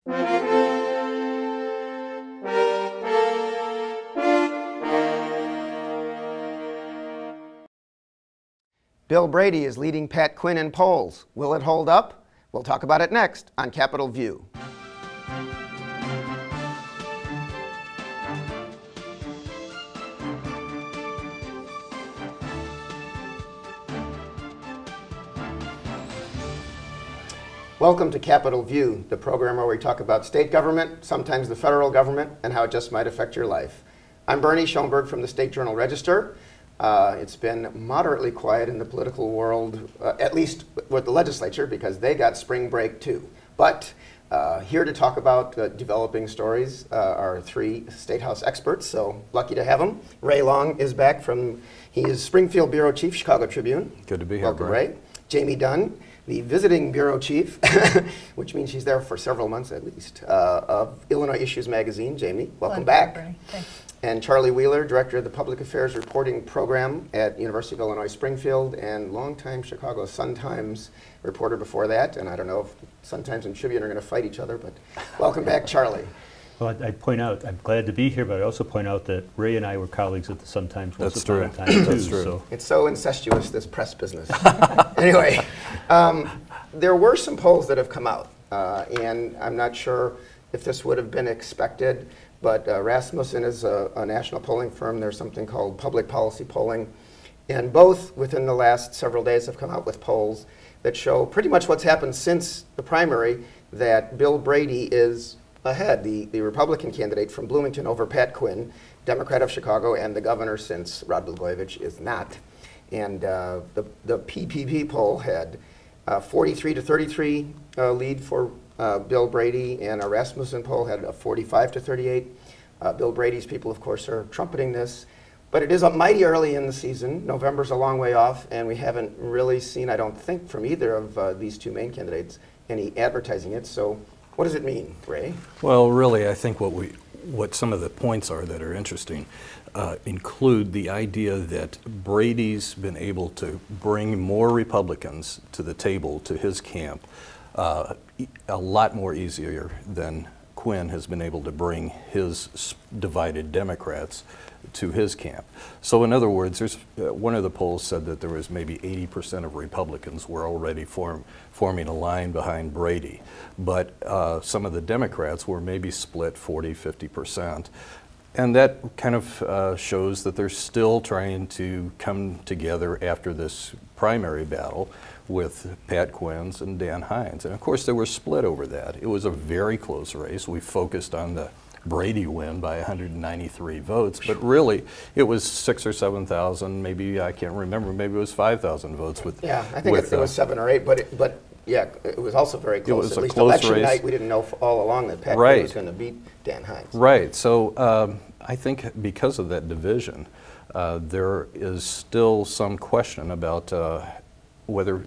Bill Brady is leading Pat Quinn in polls. Will it hold up? We'll talk about it next on Capitol View. Welcome to Capitol View, the program where we talk about state government, sometimes the federal government, and how it just might affect your life. I'm Bernie Schoenburg from the State Journal-Register. It's been moderately quiet in the political world, at least with the legislature, because they got spring break too. But here to talk about developing stories are three State House experts, so lucky to have them. Ray Long is back he is Springfield Bureau Chief, Chicago Tribune. Good to be here, welcome, Ray. Jamey Dunn, the visiting bureau chief, which means she's there for several months at least, of Illinois Issues Magazine. Jamey, welcome back. Bernie. Thanks. And Charlie Wheeler, Director of the Public Affairs Reporting Program at University of Illinois Springfield, and longtime Chicago Sun-Times reporter before that. And I don't know if Sun-Times and Tribune are going to fight each other, but welcome back, Charlie. Well, I'd point out, I'm glad to be here, but I also point out that Ray and I were colleagues at the Sun-Times. That's true. That's true. So. It's so incestuous, this press business. Anyway, there were some polls that have come out, and I'm not sure if this would have been expected. But Rasmussen is a national polling firm. There's something called public policy polling. And both within the last several days have come out with polls that show pretty much what's happened since the primary, that Bill Brady is ahead, the Republican candidate from Bloomington over Pat Quinn, Democrat of Chicago, and the governor, since Rod Blagojevich is not. And the PPP poll had 43-33 lead for Bill Brady, and a Rasmussen poll had a 45-38. Bill Brady's people, of course, are trumpeting this. But it is mighty early in the season. November's a long way off, and we haven't really seen, I don't think, from either of these two main candidates, any advertising it. So what does it mean, Ray? Well, really, I think what some of the points are that are interesting include the idea that Brady's been able to bring more Republicans to the table, to his camp, a lot more easier than Quinn has been able to bring his divided Democrats to his camp. So in other words, one of the polls said that there was maybe 80% of Republicans were already forming a line behind Brady. But some of the Democrats were maybe split 40-50%. And that kind of shows that they're still trying to come together after this primary battle with Pat Quinn's and Dan Hines. And of course they were split over that. It was a very close race. We focused on the Brady win by 193 votes, but really it was 6,000 or 7,000, maybe, I can't remember, maybe it was 5,000 votes with. Yeah, I think it was 7 or 8, but yeah, it was also very close. It was At a least close election race. night, we didn't know all along that Pat Quinn was going to beat Dan Hines. Right, so I think because of that division, there is still some question about whether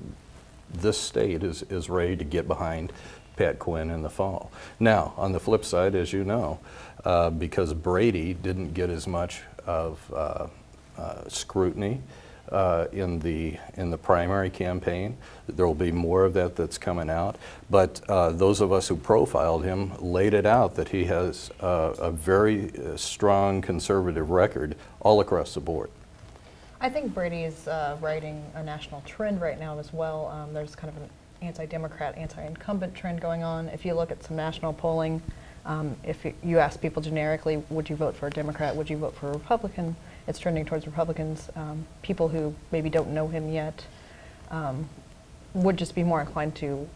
this state is ready to get behind Pat Quinn in the fall. Now, on the flip side, as you know, because Brady didn't get as much of scrutiny in the primary campaign, there will be more of that that's coming out. But those of us who profiled him laid it out that he has a very strong conservative record all across the board. I think Brady is riding a national trend right now as well. There's kind of an anti-Democrat, anti-incumbent trend going on. If you look at some national polling, if you ask people generically, would you vote for a Democrat, would you vote for a Republican, it's trending towards Republicans. People who maybe don't know him yet would just be more inclined to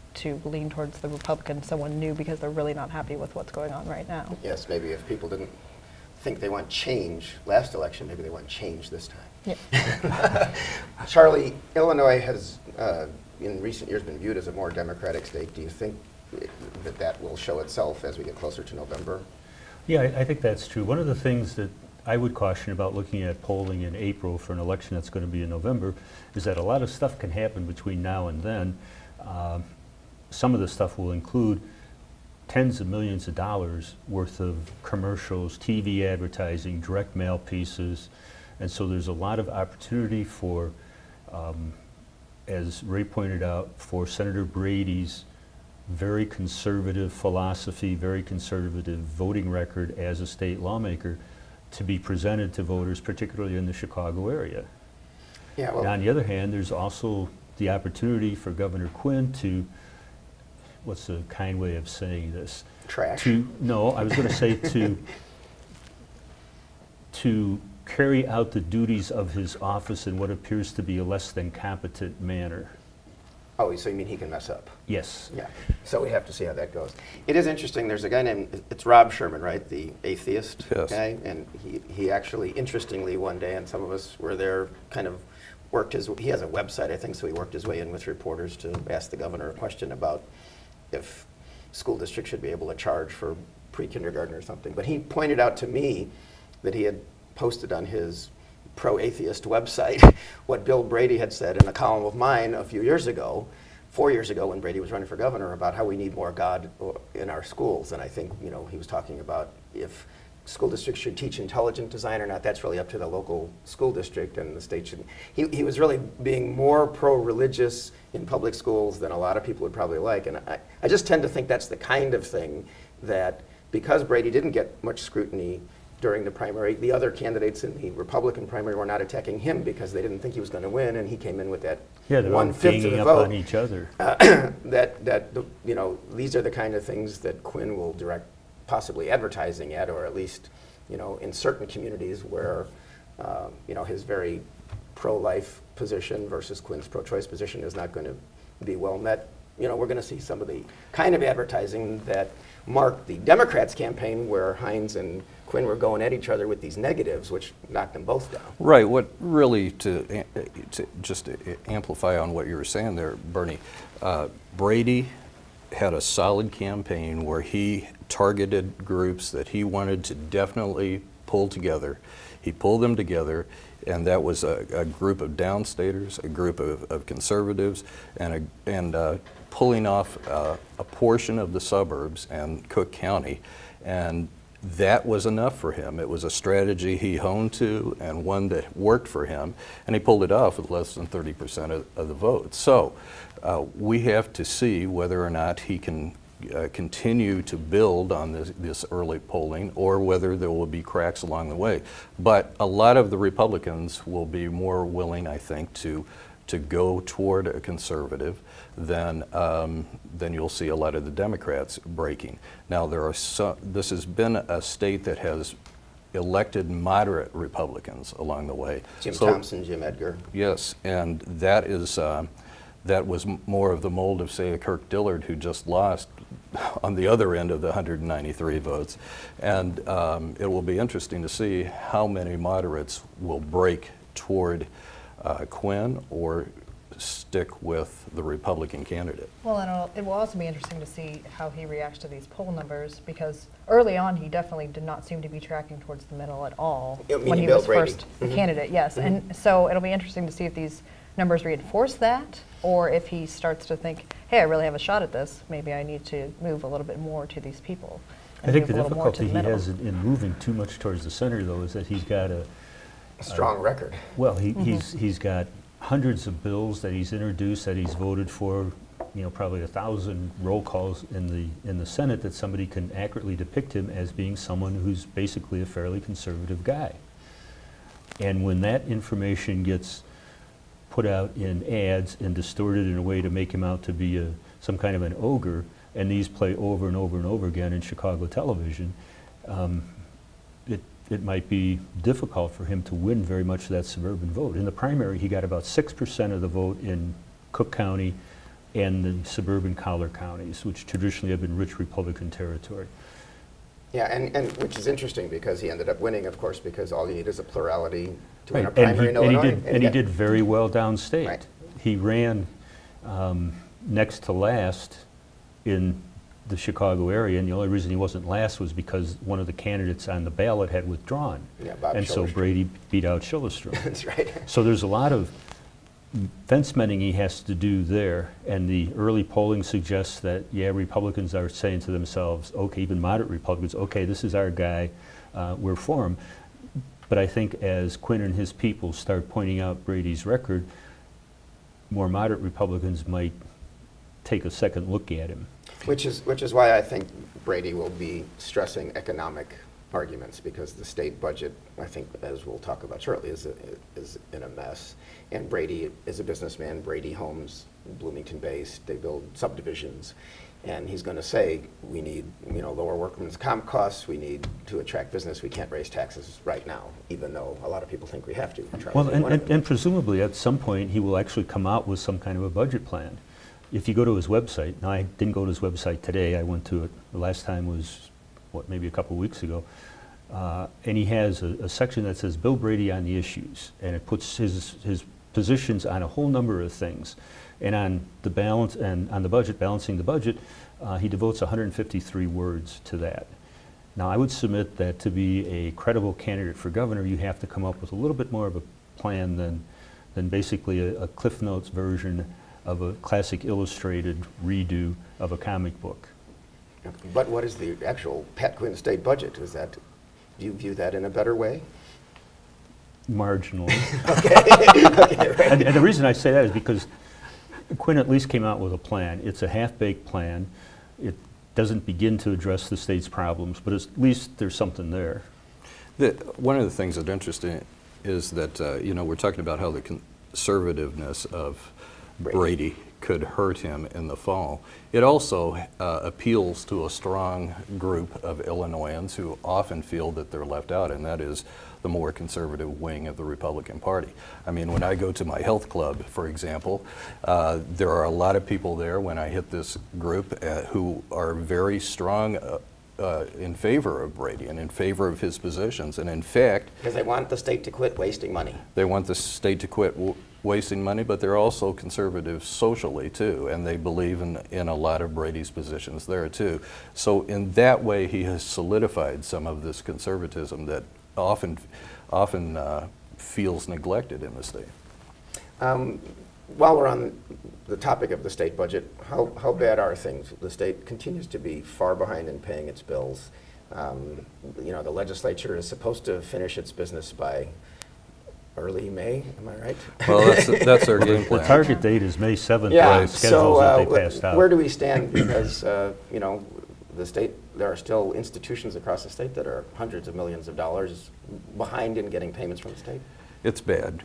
lean towards the Republican, someone new, because they're really not happy with what's going on right now. Yes, maybe if people didn't think they want change last election, maybe they want change this time. Yeah. Charlie, Illinois has in recent years been viewed as a more democratic state. Do you think that will show itself as we get closer to November? Yeah, I think that's true. One of the things that I would caution about looking at polling in April for an election that's going to be in November is that a lot of stuff can happen between now and then. Some of the stuff will include tens of millions of dollars worth of commercials, TV advertising, direct mail pieces, and so there's a lot of opportunity for, as Ray pointed out, for Senator Brady's very conservative philosophy, very conservative voting record as a state lawmaker to be presented to voters, particularly in the Chicago area. Yeah, well, And on the other hand, there's also the opportunity for Governor Quinn to, what's a kind way of saying this? trash. No, I was going to say to carry out the duties of his office in what appears to be a less than competent manner. Oh, so you mean he can mess up? Yes. Yeah. So we have to see how that goes. It is interesting. There's a guy named, it's Rob Sherman, right? The atheist Yes. guy. And he actually, interestingly, one day, and some of us were there, kind of worked he has a website, I think, so he worked his way in with reporters to ask the governor a question about if school districts should be able to charge for pre-kindergarten or something. But he pointed out to me that he had posted on his pro-atheist website what Bill Brady had said in a column of mine a few years ago, 4 years ago when Brady was running for governor, about how we need more God in our schools. And I think, you know, he was talking about if school districts should teach intelligent design or not, that's really up to the local school district, and the state should. He was really being more pro-religious in public schools than a lot of people would probably like. And I just tend to think that's the kind of thing that, because Brady didn't get much scrutiny during the primary, the other candidates in the Republican primary were not attacking him because they didn't think he was going to win, and he came in with that Yeah, they're all 1/5 of ganging the up vote. on each other. You know, these are the kind of things that Quinn will direct possibly advertising at, or at least, you know, in certain communities where, you know, his very pro-life position versus Quinn's pro-choice position is not going to be well met. You know, we're going to see some of the kind of advertising that marked the Democrats' campaign, where Hines and Quinn were going at each other with these negatives, which knocked them both down. Right. What really, to just amplify on what you were saying there, Bernie, Brady had a solid campaign where he targeted groups that he wanted to definitely pull together. He pulled them together, and that was a group of downstaters, a group of conservatives, and pulling off a portion of the suburbs and Cook County. And that was enough for him. It was a strategy he honed to, and one that worked for him, and he pulled it off with less than 30% of the vote. So we have to see whether or not he can continue to build on this early polling, or whether there will be cracks along the way. But a lot of the Republicans will be more willing, I think, to go toward a conservative than you'll see a lot of the Democrats breaking. Now, this has been a state that has elected moderate Republicans along the way. Jim Thompson, Jim Edgar. Yes, and that was more of the mold of, say, a Kirk Dillard, who just lost on the other end of the 193 votes. And it will be interesting to see how many moderates will break toward Quinn or stick with the Republican candidate. Well, and it will also be interesting to see how he reacts to these poll numbers, because early on he definitely did not seem to be tracking towards the middle at all when he was first candidate. Yes, and so it'll be interesting to see if these numbers reinforce that, or if he starts to think, hey, I really have a shot at this, maybe I need to move a little bit more to these people. I think the difficulty he has in moving too much towards the center, though, is that he's got a strong record. Well, he's got hundreds of bills that he's introduced, that he's voted for, you know, probably 1,000 roll calls in the Senate, that somebody can accurately depict him as being someone who's basically a fairly conservative guy. And when that information gets put out in ads and distorted in a way to make him out to be some kind of an ogre, and these play over and over and over again in Chicago television, it might be difficult for him to win very much of that suburban vote. In the primary, he got about 6% of the vote in Cook County and the suburban collar counties, which traditionally have been rich Republican territory. Yeah, and which is interesting, because he ended up winning, of course, because all you need is a plurality to win a primary in Illinois. And he did very well downstate. Right. He ran next to last in the Chicago area, and the only reason he wasn't last was because one of the candidates on the ballot had withdrawn. Yeah, Bob and so Brady beat out Schillestrom. That's right. So there's a lot of fence mending he has to do there, and the early polling suggests that, yeah, Republicans are saying to themselves, okay, even moderate Republicans, okay, this is our guy, we're for him. But I think as Quinn and his people start pointing out Brady's record, more moderate Republicans might take a second look at him. Which is why I think Brady will be stressing economic arguments, because the state budget, I think, as we'll talk about shortly, is in a mess. And Brady is a businessman. Brady Homes, Bloomington-based, they build subdivisions. And he's going to say, we need, lower workman's comp costs. We need to attract business. We can't raise taxes right now, even though a lot of people think we have to. Well, and presumably at some point he will actually come out with some kind of a budget plan. If you go to his website, now I didn't go to his website today. I went to it, the last time was, maybe a couple of weeks ago. And he has a section that says Bill Brady on the issues, and it puts his positions on a whole number of things. And on the balance and on the budget, balancing the budget, he devotes 153 words to that. Now, I would submit that to be a credible candidate for governor, you have to come up with a little bit more of a plan than basically a Cliff Notes version of a classic illustrated redo of a comic book. But what is the actual Pat Quinn state budget? Do you view that in a better way? Marginally. Okay. Right. And the reason I say that is because Quinn at least came out with a plan. It's a half-baked plan. It doesn't begin to address the state's problems, but at least there's something there. One of the things that's interesting is that, we're talking about how the conservativeness of Brady could hurt him in the fall. It also appeals to a strong group of Illinoisans who often feel that they're left out, and that is the more conservative wing of the Republican Party. I mean, when I go to my health club, for example, there are a lot of people there when I hit this group who are very strong in favor of Brady and in favor of his positions. And in fact, because they want the state to quit wasting money. They want the state to quit wasting money, but they're also conservative socially too, and they believe in a lot of Brady's positions there too. So in that way, he has solidified some of this conservatism that often feels neglected in the state. While we're on the topic of the state budget, how bad are things? The state continues to be far behind in paying its bills. The legislature is supposed to finish its business by early May, am I right? Well, that's our game plan. The target date is May 7th, yeah, the schedules that they passed out. Where do we stand? Because, the state, there are still institutions across the state that are hundreds of millions of dollars behind in getting payments from the state. It's bad.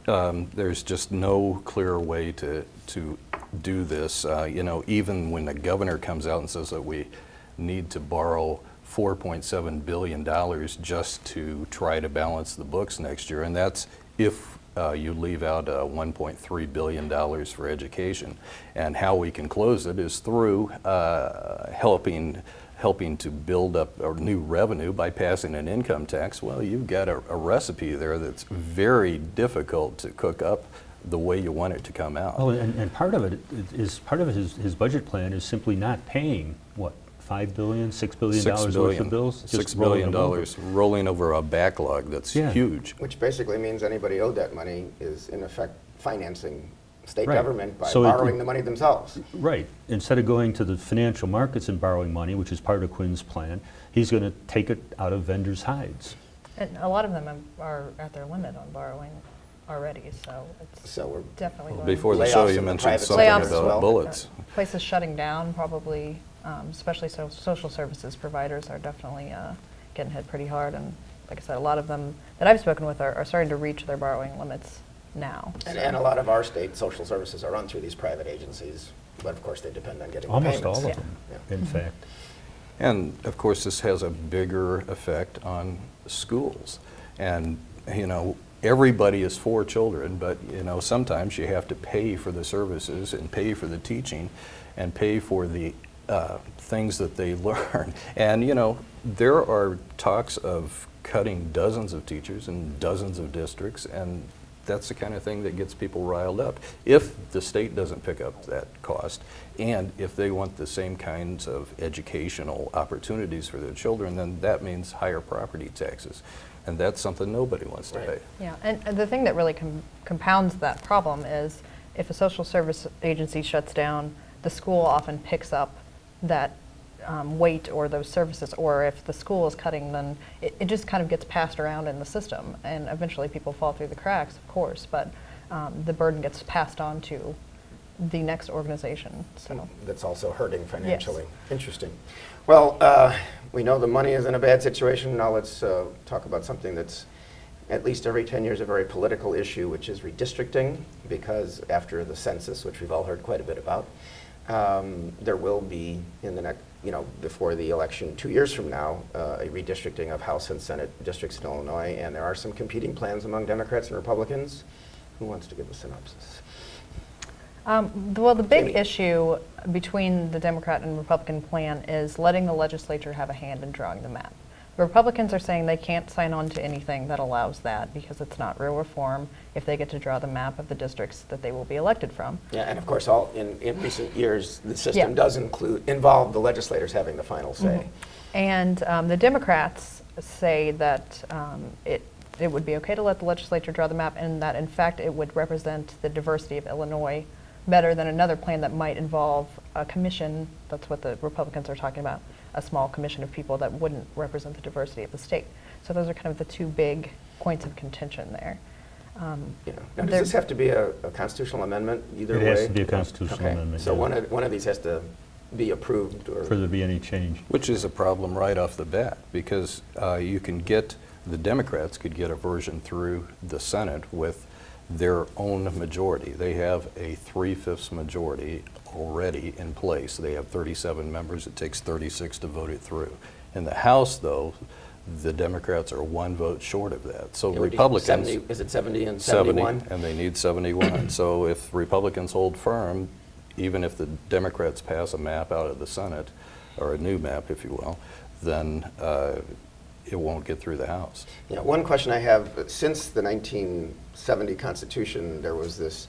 There's just no clear way to do this. Even when the governor comes out and says that we need to borrow $4.7 billion just to try to balance the books next year, and that's if you leave out $1.3 billion for education. And how we can close it is through helping to build up a new revenue by passing an income tax. Well, you've got a recipe there that's very difficult to cook up the way you want it to come out. Oh, and part of his budget plan is simply not paying, what, $5 billion, $6 billion worth of bills? $6 billion rolling over a backlog that's huge. Which basically means anybody owed that money is in effect financing state right. government by so borrowing the money themselves. Right. Instead of going to the financial markets and borrowing money, which is part of Quinn's plan, he's going to take it out of vendors' hides. And a lot of them are at their limit on borrowing already, so it's we're definitely going before the show you mentioned something about bullets. Places shutting down probably, especially social services providers are definitely getting hit pretty hard. And like I said, a lot of them that I've spoken with are starting to reach their borrowing limits now. And a lot of our state social services are run through these private agencies, but of course they depend on getting almost payments. all of them, in fact. And of course this has a bigger effect on schools. And everybody is for children, but sometimes you have to pay for the services and pay for the teaching and pay for the things that they learn. And there are talks of cutting dozens of teachers in dozens of districts, and that's the kind of thing that gets people riled up. If the state doesn't pick up that cost, and if they want the same kinds of educational opportunities for their children, then that means higher property taxes. And that's something nobody wants to pay. Yeah, and the thing that really compounds that problem is if a social service agency shuts down, the school often picks up that weight or those services, or if the school is cutting, then it just kind of gets passed around in the system, and eventually people fall through the cracks, of course, but the burden gets passed on to the next organization. So that's also hurting financially. Yes. Interesting. Well, we know the money is in a bad situation. Now let's talk about something that's at least every 10 years a very political issue, which is redistricting, because after the census, which we've all heard quite a bit about, there will be in the next, before the election 2 years from now, a redistricting of House and Senate districts in Illinois, and there are some competing plans among Democrats and Republicans. Who wants to give a synopsis? Well, the big Jamey. issue between the Democrat and Republican plan is letting the legislature have a hand in drawing the map. The Republicans are saying they can't sign on to anything that allows that because it's not real reform if they get to draw the map of the districts that they will be elected from. Yeah, and of course, in recent years, the system Yeah. does involve the legislators having the final say. And the Democrats say that it would be okay to let the legislature draw the map, and that in fact it would represent the diversity of Illinois better than another plan that might involve a commission. That's what the Republicans are talking about, a small commission of people that wouldn't represent the diversity of the state. So those are kind of the two big points of contention there. Yeah. Now, does this have to be a constitutional amendment either way? It has to be a constitutional amendment. So yeah, one of these has to be approved, or for there to be any change. Which is a problem right off the bat, because the Democrats could get a version through the Senate with their own majority. They have a 3/5 majority already in place. They have 37 members. It takes 36 to vote it through. In the House, though, the Democrats are one vote short of that. So Republicans... 70, is it 70 and 71? 70, and they need 71. So if Republicans hold firm, even if the Democrats pass a map out of the Senate, or a new map, if you will, then it won't get through the House. Yeah, one question I have, since the 1970 Constitution, there was this,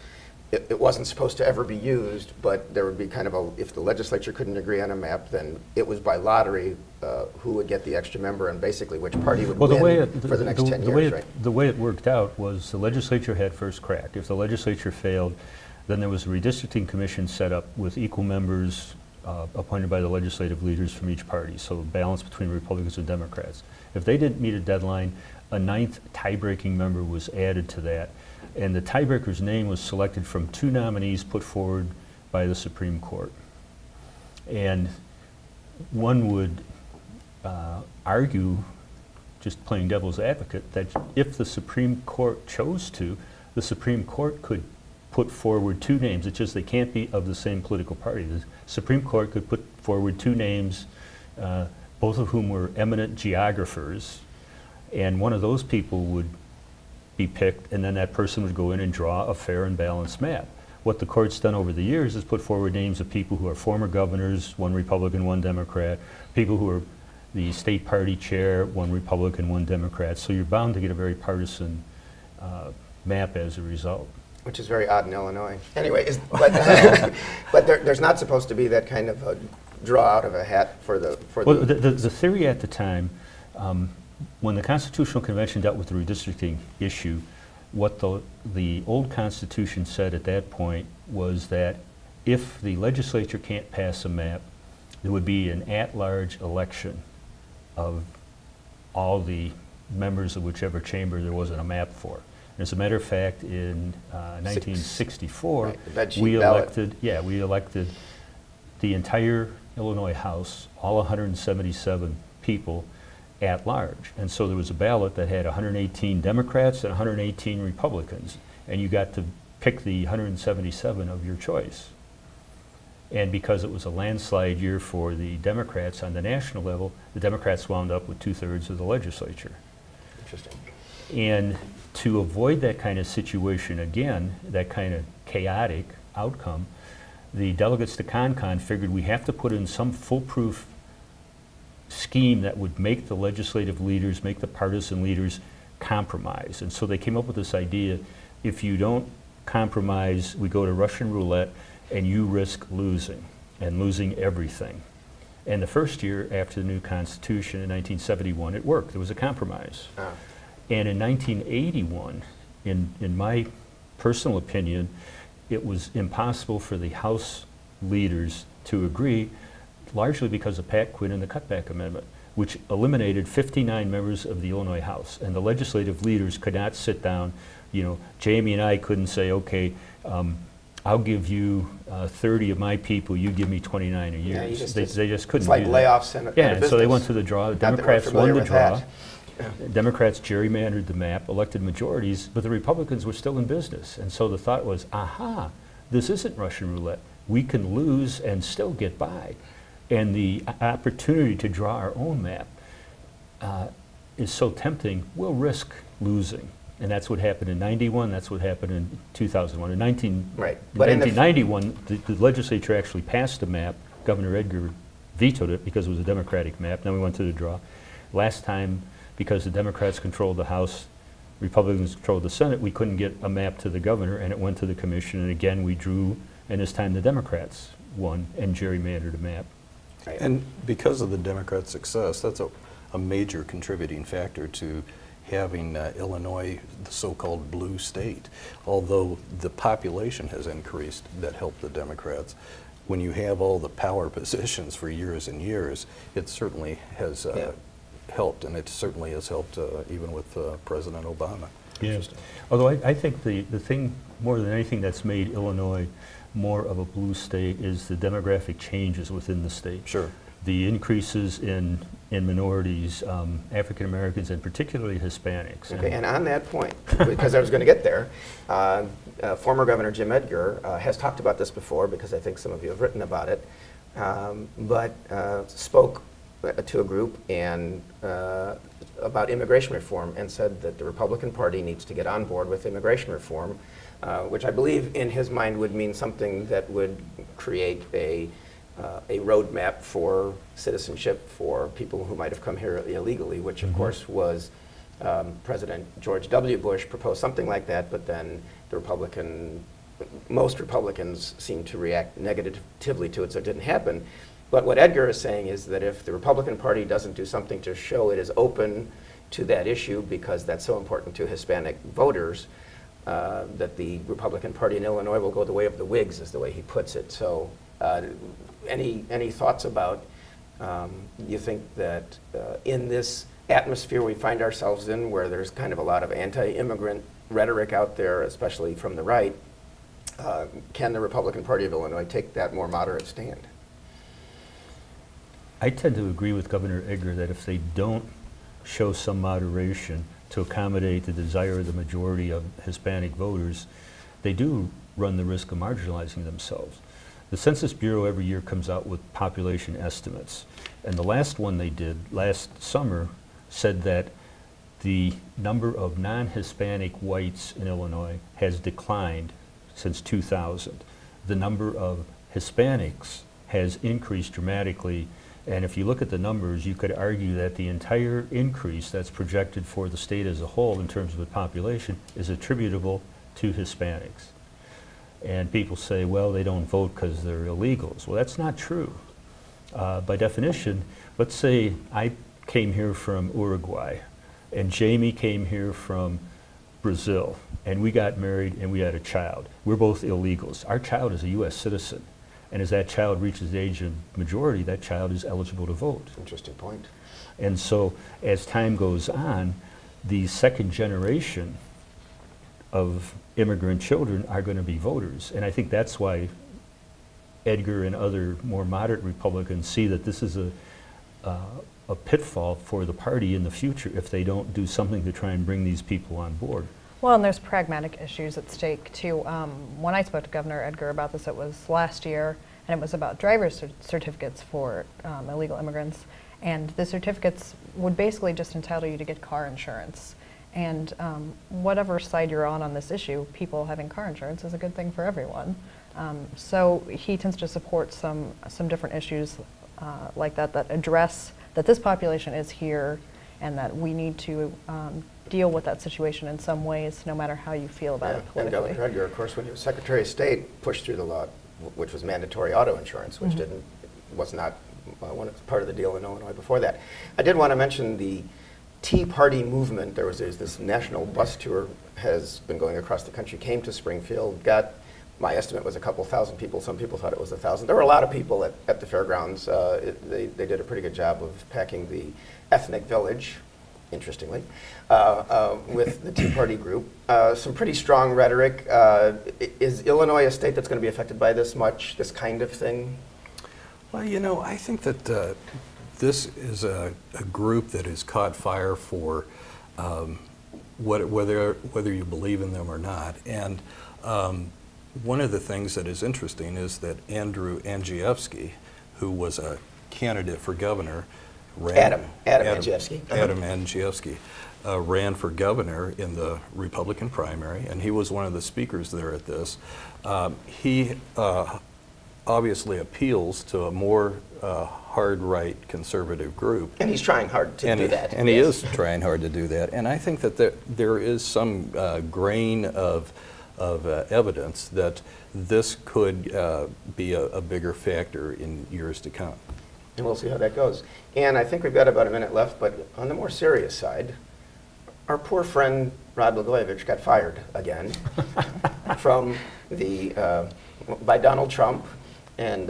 it wasn't supposed to ever be used, but there would be kind of if the legislature couldn't agree on a map, then it was by lottery who would get the extra member and basically which party would win for the next 10 years, right? The way it worked out was the legislature had first crack. If the legislature failed, then there was a redistricting commission set up with equal members appointed by the legislative leaders from each party, so a balance between Republicans and Democrats. If they didn't meet a deadline, a 9th tie-breaking member was added to that, and the tiebreaker's name was selected from 2 nominees put forward by the Supreme Court. And one would argue, just playing devil's advocate, that if the Supreme Court chose to, the Supreme Court could put forward 2 names. It's just they can't be of the same political party. The Supreme Court could put forward 2 names, both of whom were eminent geographers, and one of those people would be picked, and then that person would go in and draw a fair and balanced map. What the court's done over the years is put forward names of people who are former governors, 1 Republican, 1 Democrat, people who are the state party chair, 1 Republican, 1 Democrat, so you're bound to get a very partisan map as a result. Which is very odd in Illinois. Anyway, but there's not supposed to be that kind of a draw out of a hat for the... The theory at the time, when the Constitutional Convention dealt with the redistricting issue, what the old Constitution said at that point was that if the legislature can't pass a map, there would be an at-large election of all the members of whichever chamber there wasn't a map for. As a matter of fact, in 1964, right, we elected the entire Illinois House, all 177 people, at large. And so there was a ballot that had 118 Democrats and 118 Republicans, and you got to pick the 177 of your choice. And because it was a landslide year for the Democrats on the national level, the Democrats wound up with 2/3 of the legislature. Interesting. And to avoid that kind of situation again, that kind of chaotic outcome, the delegates to CONCON figured we have to put in some foolproof scheme that would make the legislative leaders, make the partisan leaders compromise. And so they came up with this idea, if you don't compromise, we go to Russian roulette and you risk losing, and losing everything. And the first year after the new Constitution in 1971, it worked. There was a compromise. And in 1981, in my personal opinion, it was impossible for the House leaders to agree, largely because of Pat Quinn and the Cutback Amendment, which eliminated 59 members of the Illinois House. And the legislative leaders could not sit down. You know, Jamey and I couldn't say, okay, I'll give you 30 of my people, you give me 29 a year. Yeah, They just couldn't It's like do that. layoffs in a Yeah, and so they business. went to the draw. The Not that we're Democrats won familiar the with draw. that. Yeah. Democrats gerrymandered the map, elected majorities, but the Republicans were still in business. And so the thought was, aha, this isn't Russian roulette. We can lose and still get by. And the opportunity to draw our own map is so tempting, we'll risk losing. And that's what happened in 91, that's what happened in 2001. In Right. In But in the 1991, the legislature actually passed a map. Governor Edgar vetoed it because it was a Democratic map. Then we went to the draw. Last time, because the Democrats controlled the House, Republicans controlled the Senate, we couldn't get a map to the governor, and it went to the commission, and again we drew, and this time the Democrats won and gerrymandered a map. And because of the Democrats' success, that's a major contributing factor to having Illinois the so-called blue state. Although the population has increased, that helped the Democrats. When you have all the power positions for years and years, it certainly has helped, and it certainly has helped even with President Obama. Yeah. Although I think the thing more than anything that's made Illinois more of a blue state is the demographic changes within the state. Sure. The increases in minorities, African Americans, and particularly Hispanics. Okay, and on that point, because I was going to get there, former Governor Jim Edgar has talked about this before, because I think some of you have written about it, but spoke to a group and about immigration reform, and said that the Republican Party needs to get on board with immigration reform, which I believe in his mind would mean something that would create a roadmap for citizenship for people who might have come here illegally, which of course was President George W. Bush proposed something like that, but then most Republicans seemed to react negatively to it, so it didn't happen. But what Edgar is saying is that if the Republican Party doesn't do something to show it is open to that issue, because that's so important to Hispanic voters, that the Republican Party in Illinois will go the way of the Whigs, is the way he puts it. So any thoughts about, you think that in this atmosphere we find ourselves in, where there's kind of a lot of anti-immigrant rhetoric out there, especially from the right, can the Republican Party of Illinois take that more moderate stand? I tend to agree with Governor Edgar that if they don't show some moderation to accommodate the desire of the majority of Hispanic voters, they do run the risk of marginalizing themselves. The Census Bureau every year comes out with population estimates, and the last one they did last summer said that the number of non-Hispanic whites in Illinois has declined since 2000. The number of Hispanics has increased dramatically, and if you look at the numbers, you could argue that the entire increase that's projected for the state as a whole in terms of the population is attributable to Hispanics. And people say, well, they don't vote because they're illegals. Well, that's not true. By definition, let's say I came here from Uruguay, and Jamey came here from Brazil, and we got married and we had a child. We're both illegals. Our child is a U.S. citizen, and as that child reaches the age of majority, that child is eligible to vote. Interesting point. And so as time goes on, the second generation of immigrant children are going to be voters. And I think that's why Edgar and other more moderate Republicans see that this is a pitfall for the party in the future if they don't do something to try and bring these people on board. Well, and there's pragmatic issues at stake too. When I spoke to Governor Edgar about this, it was last year, and it was about driver's certificates for illegal immigrants. And the certificates would basically just entitle you to get car insurance. And whatever side you're on this issue, people having car insurance is a good thing for everyone. So he tends to support some different issues like that address that this population is here and that we need to deal with that situation in some ways, no matter how you feel about it politically. And Governor Edgar, of course, when he was Secretary of State, pushed through the law, which was mandatory auto insurance, which was not part of the deal in Illinois before that. I did want to mention the Tea Party movement. There's this national bus tour has been going across the country, came to Springfield, my estimate was a couple thousand people. Some people thought it was 1,000. There were a lot of people at the fairgrounds. They did a pretty good job of packing the ethnic village. interestingly, with the Tea Party group. Some pretty strong rhetoric. Is Illinois a state that's going to be affected by this much, this kind of thing? Well, you know, I think that this is a group that has caught fire for whether you believe in them or not. And one of the things that is interesting is that Andrew Andrzejewski, who was a candidate for governor, Adam Andrzejewski. Adam Andrzejewski ran for governor in the Republican primary, and he was one of the speakers there at this. He obviously appeals to a more hard-right conservative group. And he's trying hard to do that. And he is trying hard to do that. And I think that there is some grain of evidence that this could be a bigger factor in years to come. And we'll see how that goes. And I think we've got about a minute left, but on the more serious side, our poor friend Rod Blagojevich got fired again from by Donald Trump and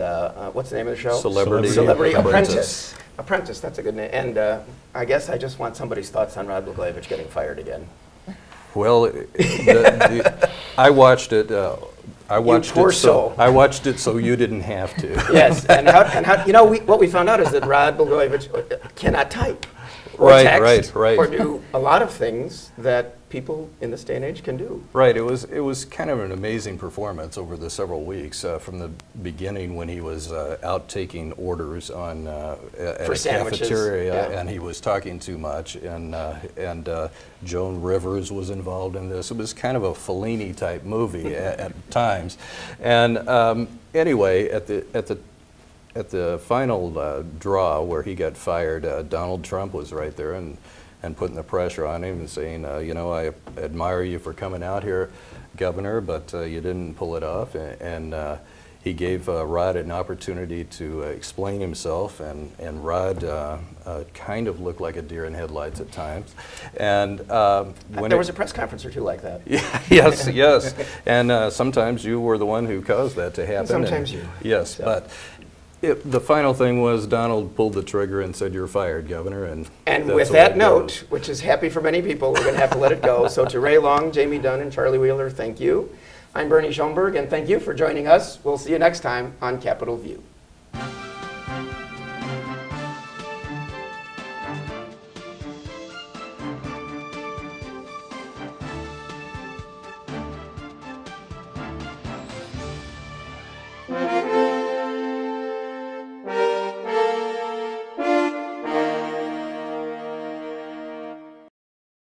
what's the name of the show? Celebrity Apprentice. Apprentice, that's a good name. And I guess I just want somebody's thoughts on Rod Blagojevich getting fired again. Well, I watched it. I watched it so you didn't have to. Yes, and how you know, what we found out is that Rod Blagojevich cannot type or text or do a lot of things that people in this day and age can do. Right. It was kind of an amazing performance over the several weeks from the beginning when he was out taking orders on at a cafeteria, and he was talking too much, and Joan Rivers was involved in this. It was kind of a Fellini type movie at times, and anyway, at the final draw where he got fired, Donald Trump was right there and putting the pressure on him and saying, you know, I admire you for coming out here, Governor, but you didn't pull it off. And he gave Rod an opportunity to explain himself, and Rod kind of looked like a deer in headlights at times. And when there was a press conference or two like that. Yeah, yes. And sometimes you were the one who caused that to happen. Sometimes you. Yes, so. But the final thing was Donald pulled the trigger and said, "You're fired, Governor." And with that note, which is happy for many people, we're going to have to let it go. So to Ray Long, Jamey Dunn, and Charlie Wheeler, thank you. I'm Bernie Schoenburg, and thank you for joining us. We'll see you next time on Capitol View.